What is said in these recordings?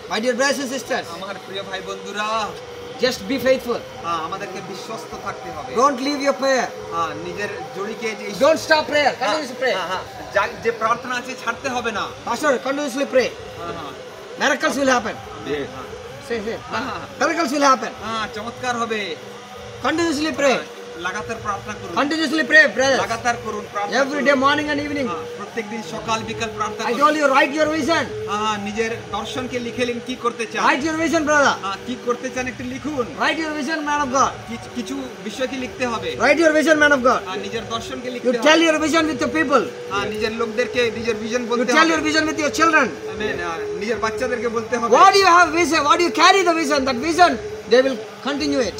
My dear brothers and sisters, আমার প্রিয় ভাই বন্ধুরা, just be faithful. আমাদেরকে বিশ্বস্ত থাকতে হবে। Don't leave your prayer. নিজের জড়িকে যে Don't stop prayer. Continuously pray. যে প্রার্থনা আছে ছাড়তে হবে না। Pastor, continuously pray. Miracles will happen. Say. Miracles will happen. চমৎকার হবে। Continuously pray. লাগাতার প্রার্থনা করুন। Continuously pray, brothers. লাগাতার করুন প্রার্থনা। Every day, morning and evening. প্রত্যেকদিন সকাল বিকাল প্রার্থনা I করুন। told you, write your vision. নিজের দর্শনকে লিখে কি করতে চান? Write your vision, brother. কি করতে চান একটু লিখুন। Write your vision, man of God. কিছু বিষয়কে লিখতে হবে। Write your vision, man of God. নিজের দর্শনকে লিখতে You হবে। tell your vision with your people. নিজের লোকদেরকে নিজের ভিশন বলতে You হবে। tell your vision with your children. নিজের বাচ্চাদেরকে বলতে হবে। What do you have vision? What do you carry the vision? That vision, they will continue it.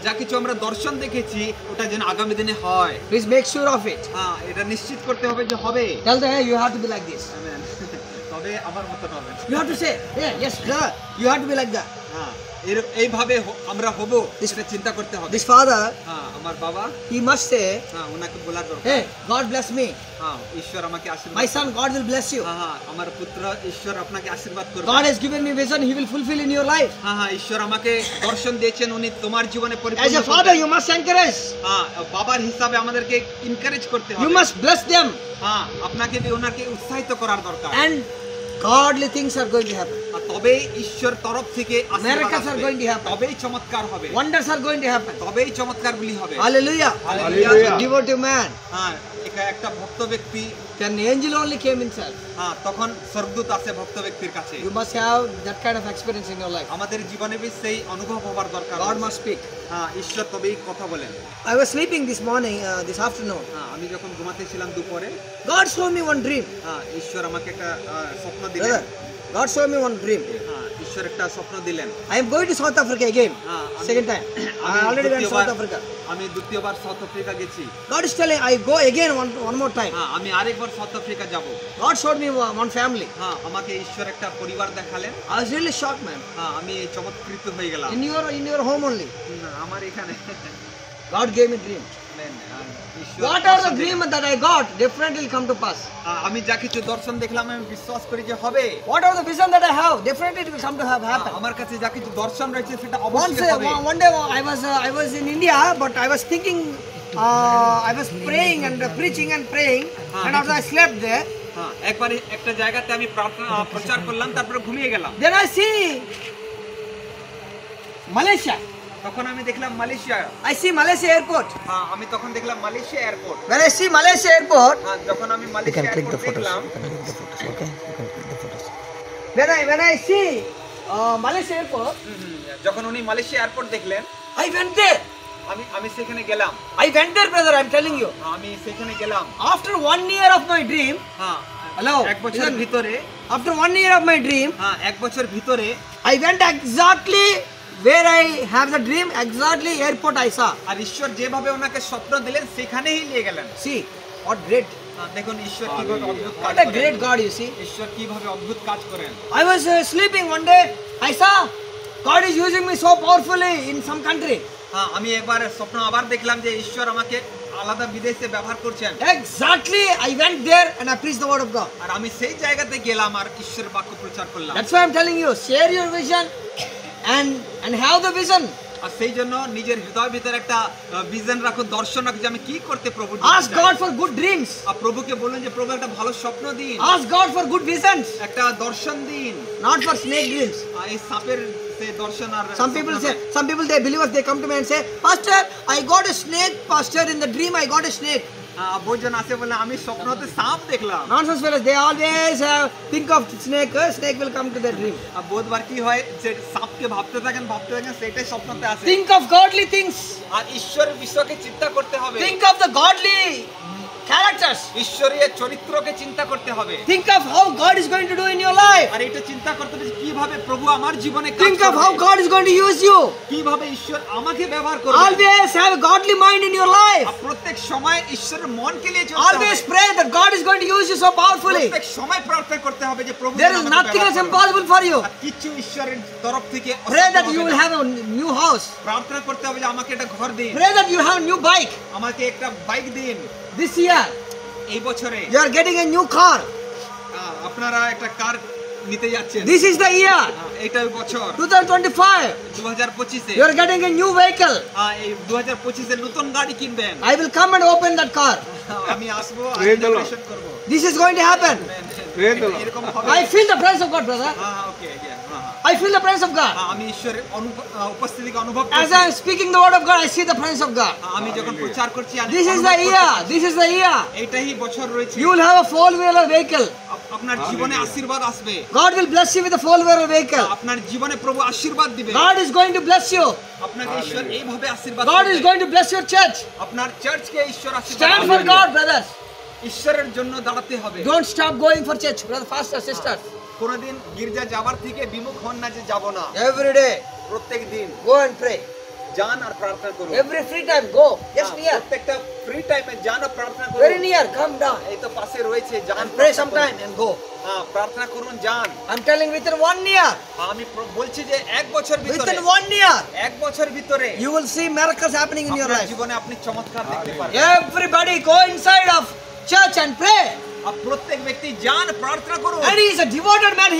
যা কিছু আমরা দর্শন দেখেছি ওটা যেন আগামী দিনে হয়। Please make sure of it. এটা নিশ্চিত করতে হবে যে হবে। Tell them, hey, you have to be like this. Amen. তবে আমার মত হবে। You have to say, yeah, yes, brother, you have to be like that. এইভাবে আমরা হব এটা চিন্তা করতে হবে। This father, আমার বাবা, he must say, ওনাকে বলার দরকার। hey, God bless me. ঈশ্বর আমাকে আশীর্বাদ। My son, God will bless you. আমার পুত্র ঈশ্বর আপনাকে আশীর্বাদ করবে। God has given me vision, he will fulfill in your life. ঈশ্বর আমাকে দর্শন দিয়েছেন, উনি তোমার জীবনে পরিপূর্ণ As a করবেন। father, you must encourage. বাবার হিসাবে আমাদেরকে এনকারেজ করতে হবে। You must bless them. আপনাকে ওনাকে উৎসাহিত করার দরকার। And godly things are going to happen. তবেই ঈশ্বর তরফ থেকে Miracles are going to happen. তবেই চমৎকার হবে। Wonders are going to happen. তবেই চমৎকারগুলি হবে। Hallelujah. Hallelujah. Devoted man. একটা ভক্ত ব্যক্তি, An angel only came himself. তখন স্বর্গদূত আসে ভক্ত ব্যক্তির কাছে। You must have that kind of experience in your life. আমাদের জীবনে সেই অনুভব হবার দরকার। God must speak. ঈশ্বর তবেই কথা বলেন। I was sleeping this morning, this afternoon. আমি যখন ঘুমাতেছিলাম দুপুরে, God showed me one dream. ঈশ্বর আমাকে একটা স্বপ্ন দিলেন। Brother, God showed me one dream. ঈশ্বর একটা স্বপ্ন দিলেন। I am going to South Africa again. Second time. I already went to South Africa. আমি দ্বিতীয়বার সাউথ আফ্রিকা গেছি। God is telling I go again one more time. আমি আরেকবার south Africa যাব। God showed me one family. আমাকে ঈশ্বর একটা পরিবার দেখালেন। I was really shocked, man. আমি চমৎকৃত হয়ে গেলাম। In your home only. আমার এখানে God gave me dream. What are the dream that I got? Definitely will come to pass. আমি যা কিছু দর্শন দেখলাম আমি বিশ্বাস করি যে হবে। What are the vision that I have? Definitely it will come to happen. আমার কাছে যা কিছু দর্শন রয়েছে সেটা অবশ্যই হবে। One day I was in India, but I was thinking, I was praying and preaching and praying, and after I slept there. একবার একটা জায়গাতে আমি প্রার্থনা প্রচার করলাম, তারপরে ঘুমিয়ে গেলাম। Then I see Malaysia. তখন আমি দেখলাম Malaysia. I see Malaysia airport. আমি তখন দেখলাম Malaysia airport. When I see Malaysia airport, যখন আমি মালয়েশিয়া এয়ারপোর্ট দেখলাম, okay, you can click the photos. When I see Malaysia airport, যখন উনি মালয়েশিয়া এয়ারপোর্ট দেখলেন, I went there. আমি সেখানে গেলাম। I went there, brother, I'm telling you. আমি সেখানে গেলাম। After 1 year of my dream, hello, এক বছর ভিতরে, after 1 year of my dream, এক বছর ভিতরে I went exactly where I have the dream, exactly airport I saw. আর ঈশ্বর যেভাবে ওনাকে স্বপ্ন দিলেন সেখানেই নিয়ে গেলেন। See, what great. দেখুন ঈশ্বর কিভাবে অদ্ভুত কাজ What a করেন। great God, you see. ঈশ্বর কিভাবে অদ্ভুত কাজ করেন। I was sleeping one day, I saw God is using me so powerfully in some country. আমি একবার স্বপ্ন আবার দেখলাম যে ঈশ্বর আমাকে আলাদা বিদেশে ব্যবহার করছেন। Exactly, I went there and I preached the word of God. আর আমি সেই জায়গাতে গেলাম আর ঈশ্বরের বাক্য প্রচার করলাম। That's why I'm telling you, share your vision and have the vision. আর সেই জন্য নিজের হৃদয়ের ভিতরে একটা ভিশন রাখো, দর্শন রাখো যে আমি কি করতে প্রভু। Ask God for good dreams. আর প্রভুকে বলুন যে প্রভু একটা ভালো স্বপ্ন দিন। Ask God for good visions. একটা দর্শন দিন। Not for snake dreams. এই সাপের সেই দর্শন আর Some people they believers they come to me and say, Pastor, I got a snake. Pastor, in the dream I got a snake. বহুজন আসে বলে আমি স্বপ্নতে সাপ দেখলাম। Nonsense fellows, they always think of snake. Snake will come to their dream. আর বহুতবার কি হয় যে সাপকে ভাবতে থাকেন সেটাই স্বপ্নতে আসে। Think of godly things. আর ঈশ্বরের বিষয়কে চিন্তা করতে হবে। Think of the godly characters. ঈশ্বরীয় চরিত্রকে চিন্তা করতে হবে। Think of how God is going to do in your life. আর এটা চিন্তা করতে হবে কিভাবে প্রভু আমার জীবনে কাজ করবে। Think of how God is going to use you. কিভাবে ঈশ্বর আমাকে ব্যবহার করবে। Always have a godly mind in your life. আর প্রত্যেক সময় ঈশ্বরের মনকে নিয়ে চলতে হবে। Always pray that God is going to use you so powerfully. প্রত্যেক সময় প্রার্থনা করতে হবে যে প্রভু There is nothing is impossible for you. কিছু ঈশ্বরের তরফ থেকে Pray that you will have a new house. প্রার্থনা করতে হবে যে আমাকে একটা ঘর দিন। Pray that you have a new bike. আমাকে একটা বাইক দিন। This year এই বছরে you are getting a new car. আপনারা একটা কার নিতে যাচ্ছেন। This is the year, এটাই বছর 2025. 2025 এ You are getting a new vehicle. এই 2025 এ নতুন গাড়ি কিনবেন। I will come and open that car. আমি আসবো, Praise the Lord. ইনভিটেশন করব। This is going to happen. Praise the Lord. এরকম হবে। I feel the presence of God, brother. Okay, I feel the presence of God. আমি ঈশ্বরের উপস্থিতিকে অনুভব As করছি। I am speaking the word of God, I see the presence of God. আমি যখন প্রচার করছি আমি This is অনুভব the করতে year. পারছি। This is the year. এইটাই বছর রয়েছে। You will have a four-wheeler vehicle. আপনার জীবনে আশীর্বাদ আসবে। God will bless you with a four-wheeler vehicle. আপনার জীবনে প্রভু আশীর্বাদ দিবে। God is going to bless you. আপনাকে ঈশ্বর এইভাবে আশীর্বাদ God করবে। is going to bless your church. আপনার চার্চকে ঈশ্বর আশীর্বাদ Stand দিবে। for God, brothers. ঈশ্বরের জন্য দাঁড়াতে হবে। Don't stop going for church, brother, pastors, sisters. কোনদিন গির্জা যাবার থেকে বিমুখ হন না যে যাব না। Every day, প্রত্যেক দিন go and pray. যান আর প্রার্থনা করুন। Every free time, go. Just near. প্রত্যেকটা ফ্রি টাইমে যান আর প্রার্থনা করুন। Very near. Come down. এই তো পাশে রয়েছে, যান And pray প্রার্থনা করুন। sometime and go. প্রার্থনা করুন, যান। I'm telling within 1 year. আমি বলছি যে এক বছর ভিতরে, Within 1 year, এক বছর ভিতরে you will see miracles happening in your আপনার life. জীবনে আপনি চমৎকার দেখতে পারবেন। Everybody go inside of church and pray. আর প্রত্যেক ব্যক্তি যান, প্রার্থনা করুন। And he is a devoted man.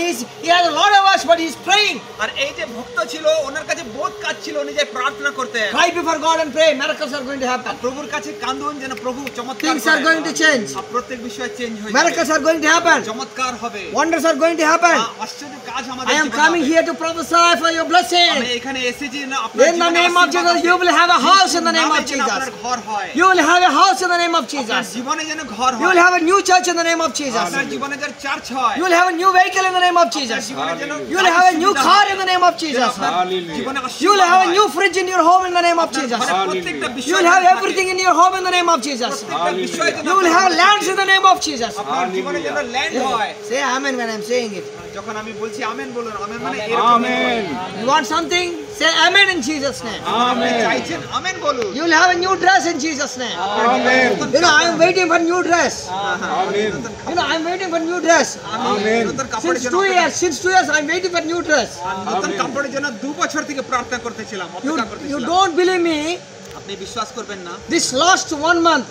He has a lot of us, but he is praying. আর এই যে ভক্ত ছিল, ওনার কাছে বহুত কাজ ছিল, উনি যে প্রার্থনা করতেন। Cry before God and pray. Miracles are going to happen. প্রভুর কাছে কাঁদুন যেন প্রভু চমৎকার Things are করেন। going to change. আর প্রত্যেক বিষয় চেঞ্জ হয়ে যাবে। Miracles are going to happen. চমৎকার হবে। Wonders are going to happen. আশ্চর্য কাজ আমাদের I am জীবনে coming হবে। here to prophesy for your blessing. আমি এখানে এসেছি না আপনার In the জীবনে name of আশীর্বাদ Jesus, আছে। you will have a house in the name of নামে যেন আপনার Jesus. ঘর হয়। You will have a house in the name of আপনার Jesus. জীবনে যেন ঘর You will হয়। have a new church in the name of Jesus. আপনার জীবনে যেন চার্চ হয়। You will have a new vehicle in the name of আপনার Jesus. জীবনে যেন You will have a new car in the name of Jesus. আপনার Hallelujah. জীবনে You will আশীর্বাদ have a হয়। new fridge in your home in the name of আপনার Jesus. ঘরে প্রত্যেকটা বিষয় You will have যেন থাকে। everything in your home in the name of Jesus. প্রত্যেকটা বিষয় যেন You will আপনার have ঘরে lands থাকে। in the name of Jesus. আপনার জীবনে যেন ল্যান্ড হয়। Say amen when I'm saying it. যখন আমি বলছি আমেন বলুন, আমেন মানে এরকম Amen. You want something? Say amen in Jesus' name. আপনি Amen. চাইছেন, আমেন বলুন। You will have a new dress in Jesus' name. Amen. You know, I am waiting for new dress. Amen. You know, I am waiting for new dress. Amen. নতুন কাপড়ের Since জন্য 2 years, I am waiting for new dress. নতুন Amen. কাপড়ের জন্য 2 বছর থেকে প্রার্থনা করতেছিলাম, You অপেক্ষা করতেছিলাম। don't believe me. আপনি বিশ্বাস করবেন না, This last 1 month,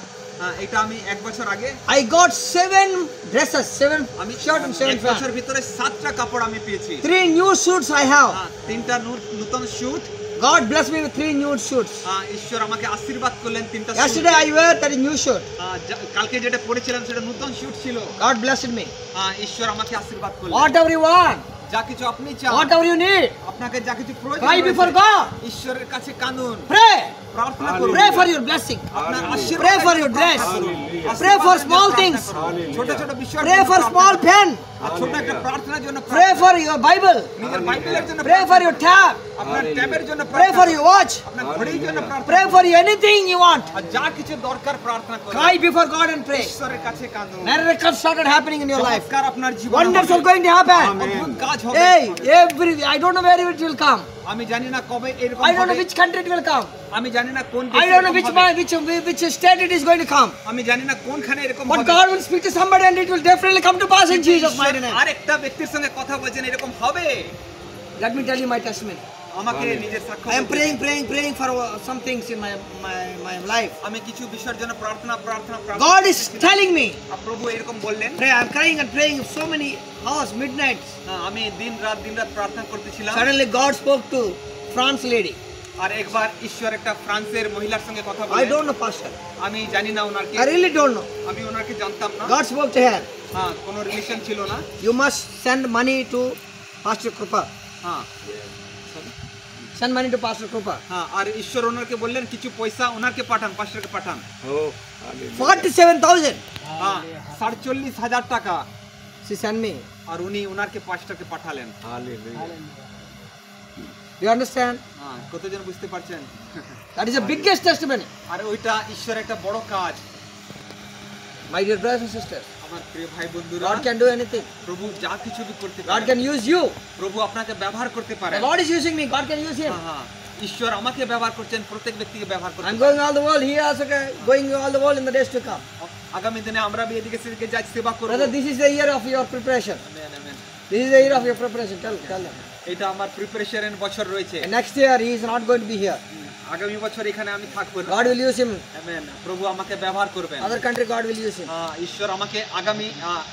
এটা আমি 1 বছর আগে I got 7 dresses, 7 আমি shirt and 7 1 বছর pants. ভিতরে 7টা কাপড় আমি পেয়েছি। 3 new suits I have. 3টা নতুন shoot. God blessed me with 3 new suits. ঈশ্বর আমাকে আশীর্বাদ করলেন 3টা shoot. Yesterday I wear that new shirt. কালকে যেটা পরেছিলাম সেটা নতুন শুট ছিল। God blessed me. ঈশ্বর আমাকে আশীর্বাদ করলেন। Whatever you want, যা কিছু আপনি চান, whatever you need, আপনাকে যা কিছু প্রয়োজন cry রয়েছে, before God. ঈশ্বরের কাছে কাঁদুন, Pray. প্রার্থনা করুন। Pray for your blessing. আপনার আশীর্বাদ Pray for your dress. Pray for small things. ছোট ছোট বিষয় Pray for small pen. ছোট একটা প্রার্থনার জন্য Pray for your Bible. নিজের বাইবেলের জন্য Pray for your tab. আপনার ট্যাবের জন্য Pray for your watch. আপনার ঘড়ির জন্য প্রার্থনা Pray for you anything you want. আর যা কিছু দরকার প্রার্থনা করুন। Cry before God and pray. ঈশ্বরের কাছে কাঁদুন। Miracles started happening in your life. চমৎকার আপনার জীবনে Wonders হবে। are going to happen. অদ্ভুত কাজ হবে। Hey, I don't know where it will come. আমি জানি না কবে এরকম I don't know হবে। which country it will come. আমি জানি না কোন I don't know which state it is going to come. আমি জানি না কোনখানে এরকম But হবে। God will speak to somebody and it will definitely come to pass in Jesus' mighty name. আরেকটা ব্যক্তির সঙ্গে কথা বলছেন এরকম হবে। Let me tell you my testimony. আমাকে নিজের সাক্ষ্য I am বলতে praying for some things in my life. আমি কিছু বিষয়ের জন্য প্রার্থনা God is telling me, আর প্রভু এরকম বললেন। pray. I'm crying and praying so many hours, midnights. আমি দিন রাত প্রার্থনা করতেছিলাম। Suddenly God spoke to France lady. আর একবার ঈশ্বর একটা ফ্রান্সের মহিলার সঙ্গে কথা I বলেন। don't know pastor. আমি জানি না ওনাকে, I really don't know. আমি ওনাকে জানতাম না। God spoke to her. কোনো রিলেশন ছিল না। You must send money to Pastor Krupa. হ্যাঁ Send money to Pastor Krupa. আর ঈশ্বর ওনাকে বললেন কিছু পয়সা ওনাকে পাঠান, পাস্টরকে পাঠান। Oh, hallelujah. 47,000. 47,000 টাকা। She sent me. আর উনি ওনাকে পাস্টরকে পাঠালেন। Hallelujah. Do you understand? কতজন বুঝতে পারছেন? That is the biggest testimony. আর ওইটা ঈশ্বরের একটা বড় কাজ। My dear brothers and sisters, আমার প্রিয় ভাই বন্ধুরা, God can do anything. প্রভু যা কিছু করতে God পারেন। can use you. প্রভু আপনাকে ব্যবহার করতে পারে। The Lord is using me. God can use him. ঈশ্বর আমাকে ব্যবহার করছেন, প্রত্যেক ব্যক্তিকে ব্যবহার করতে I'm going all the world. He is also going all the world in the days to come. আগামী দিনে আমরা এদিকে সেদিকে যাই সেবা করব। Brother, this is the year of your preparation. Amen, amen. This is the year of your preparation. Tell them. এটা আমার প্রিপারেশনের বছর রয়েছে। And next year he is not going to be here. আগামী বছর এখানে আমি থাকবো না। God will use him. Amen. প্রভু আমাকে ব্যবহার করবেন। Other country, God will use him. ঈশ্বর আমাকে আগামী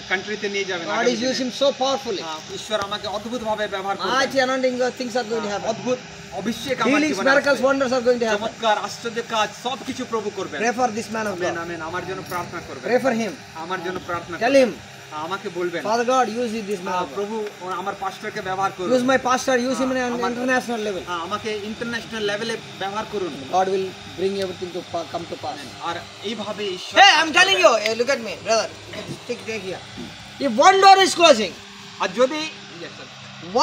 কান্ট্রিতে নিয়ে যাবেন। God is using him so powerfully. ঈশ্বর আমাকে অদ্ভুতভাবে ব্যবহার করবেন। Mighty anointing things are going to happen. অদ্ভুত অভিষেক আমার Healings, জীবনে miracles, আসবে। wonders are going to happen. চমৎকার আশ্চর্য কাজ সবকিছু প্রভু করবেন। Pray for this man of amen God. Amen. আমার জন্য প্রার্থনা করবেন। Pray for him. আমার জন্য প্রার্থনা Tell করবেন। him, আমাকে বলবেন Father God, use this man of God. প্রভু আমার পাস্টরকে ব্যবহার করুন। Use my pastor, use him in an international level. আমাকে ইন্টারন্যাশনাল লেভেলে ব্যবহার করুন। God will bring everything to come to pass. আর এইভাবে ঈশ্বর Hey, I'm telling you, hey, look at me, brother. Take here. If one door is closing, আর যদি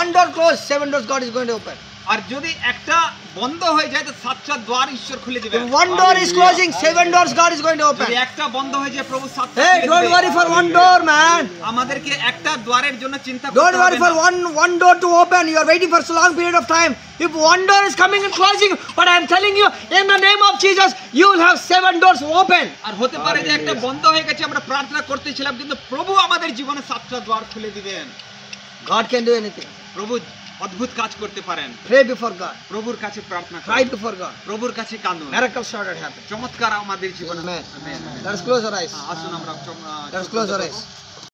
one door closed, 7 doors God is going to open. আর যদি একটা বন্ধ হয়ে যায় তো সাতটা দ্বার ঈশ্বর খুলে দিবেন। If one door is closing, 7 doors God is going to open. যদি একটা বন্ধ হয়ে যায় প্রভু সাতটা Hey, খুলে don't দিবেন। worry for one door, man. আমাদেরকে একটা দ্বারের জন্য চিন্তা করতে Don't worry হবে for না। one door to open. You are waiting for so long period of time. If one door is coming and closing, but I am telling you, in the name of Jesus, you will have 7 doors open. আর হতে পারে যে একটা বন্ধ হয়ে গেছে আমরা প্রার্থনা করতেছিলাম কিন্তু প্রভু আমাদের জীবনে সাতটা দ্বার খুলে দিবেন। God can do anything. প্রভু অদ্ভুত কাজ করতে পারেন। Pray before God. প্রভুর কাছে প্রার্থনা Cry করুন। before God. প্রভুর কাছে কাঁদুন। Miracles started happening. চমৎকার আমাদের জীবনে। Amen. Amen. Let us close our eyes. আসুন আমরা Let us close our eyes.